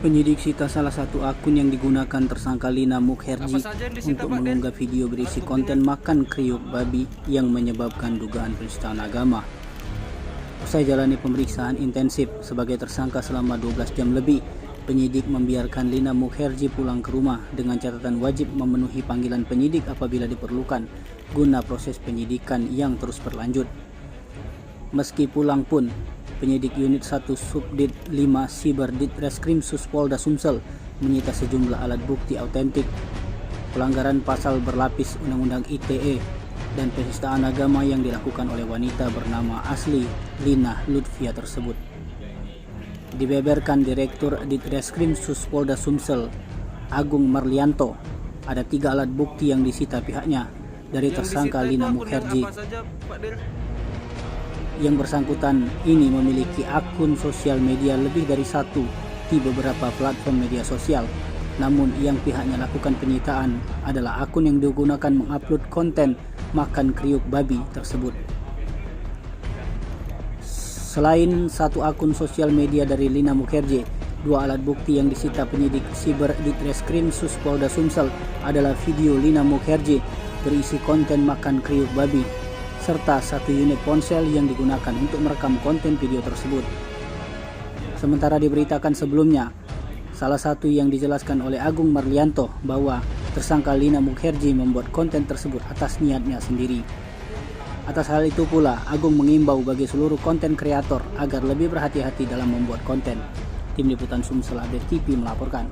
Penyidik sita salah satu akun yang digunakan tersangka Lina Mukherjee untuk mengunggah video berisi konten makan kriuk babi yang menyebabkan dugaan penistaan agama. Usai jalani pemeriksaan intensif sebagai tersangka selama 12 jam lebih, penyidik membiarkan Lina Mukherjee pulang ke rumah dengan catatan wajib memenuhi panggilan penyidik apabila diperlukan guna proses penyidikan yang terus berlanjut. Meski pulang pun, penyidik unit 1 Subdit 5 Siber Ditreskrim Suspolda Sumsel menyita sejumlah alat bukti autentik pelanggaran pasal berlapis Undang-Undang ITE dan penistaan agama yang dilakukan oleh wanita bernama asli Lina Lutfia tersebut. Dibeberkan Direktur Ditreskrim Suspolda Sumsel, Agung Marlianto, ada 3 alat bukti yang disita pihaknya dari tersangka Lina Mukherjee. Yang bersangkutan ini memiliki akun sosial media lebih dari 1 di beberapa platform media sosial. Namun yang pihaknya lakukan penyitaan adalah akun yang digunakan mengupload konten makan kriuk babi tersebut. Selain 1 akun sosial media dari Lina Mukherjee, 2 alat bukti yang disita penyidik Siber Ditreskrim Suspolda Sumsel adalah video Lina Mukherjee berisi konten makan kriuk babi serta 1 unit ponsel yang digunakan untuk merekam konten video tersebut. Sementara diberitakan sebelumnya, salah satu yang dijelaskan oleh Agung Marlianto bahwa tersangka Lina Mukherjee membuat konten tersebut atas niatnya sendiri. Atas hal itu pula, Agung mengimbau bagi seluruh konten kreator agar lebih berhati-hati dalam membuat konten. Tim Liputan Sumsel Update TV melaporkan.